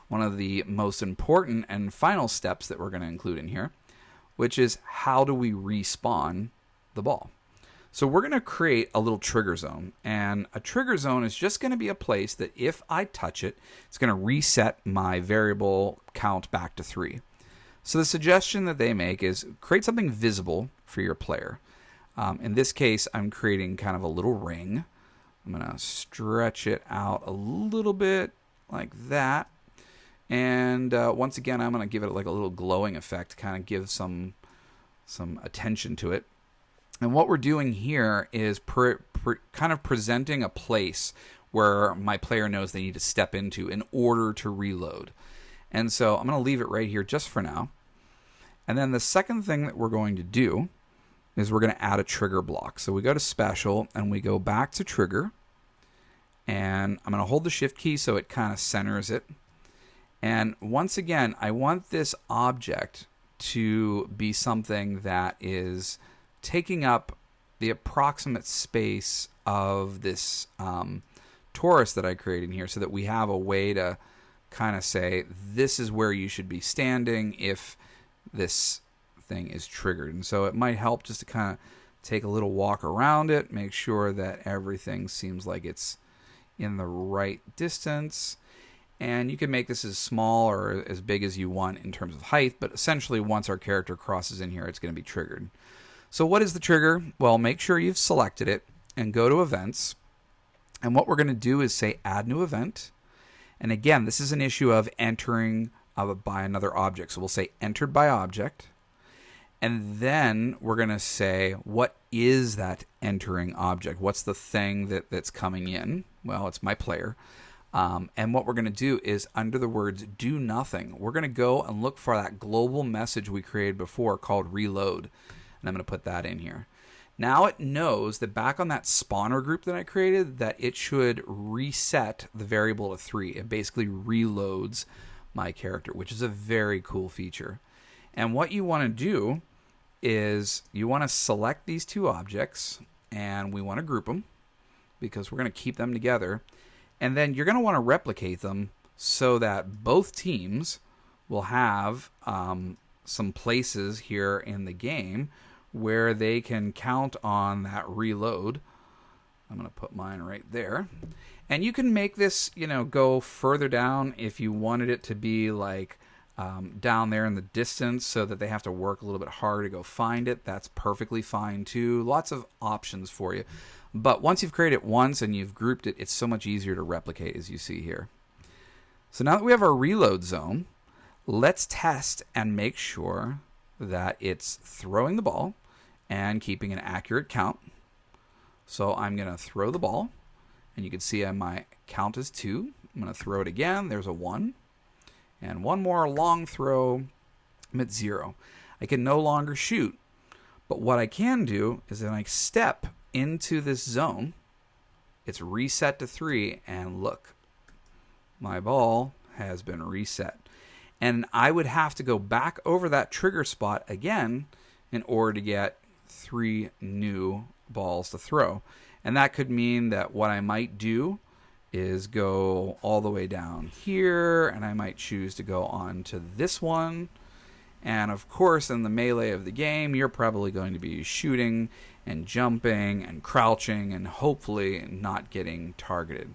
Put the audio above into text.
one of the most important and final steps that we're going to include in here, which is how do we respawn the ball. So we're going to create a little trigger zone, and a trigger zone is just going to be a place that if I touch it, it's going to reset my variable count back to 3. So the suggestion that they make is create something visible for your player. In this case, I'm creating kind of a little ring. I'm going to stretch it out a little bit like that. And once again, I'm going to give it like a little glowing effect to kind of give some attention to it. And what we're doing here is kind of presenting a place where my player knows they need to step into in order to reload. And so I'm going to leave it right here just for now. And then the second thing that we're going to do is we're going to add a trigger block. So we go to Special and we go back to Trigger. And I'm going to hold the Shift key so it kind of centers it. And once again, I want this object to be something that is taking up the approximate space of this torus that I created here so that we have a way to kind of say this is where you should be standing if this thing is triggered. And so it might help just to kind of take a little walk around it, make sure that everything seems like it's in the right distance. And you can make this as small or as big as you want in terms of height, but essentially once our character crosses in here, it's going to be triggered. So what is the trigger? Well, make sure you've selected it and go to Events. And what we're going to do is say Add New Event. And again, this is an issue of entering by another object. So we'll say Entered by Object. And then we're going to say, what is that entering object? What's the thing that's coming in? Well, it's my player. And what we're going to do is under the words do nothing, we're going to go and look for that global message we created before called reload. And I'm going to put that in here. Now it knows that back on that spawner group that I created, that it should reset the variable to 3. It basically reloads my character, which is a very cool feature. And what you want to do is you want to select these two objects and we want to group them because we're going to keep them together. And then you're going to want to replicate them so that both teams will have some places here in the game where they can count on that reload. I'm going to put mine right there. And you can make this, go further down if you wanted it to be like down there in the distance so that they have to work a little bit harder to go find it. That's perfectly fine too. Lots of options for you. But once you've created it once and you've grouped it, it's so much easier to replicate as you see here. So now that we have our reload zone, let's test and make sure that it's throwing the ball and keeping an accurate count. So I'm going to throw the ball, and you can see my count is 2. I'm going to throw it again. There's a 1. And one more long throw, I'm at 0. I can no longer shoot. But what I can do is when I step into this zone, it's reset to 3, and look, my ball has been reset. And I would have to go back over that trigger spot again in order to get 3 new balls to throw. And that could mean that what I might do is go all the way down here, and I might choose to go on to this one. And of course, in the melee of the game, you're probably going to be shooting and jumping and crouching and hopefully not getting targeted.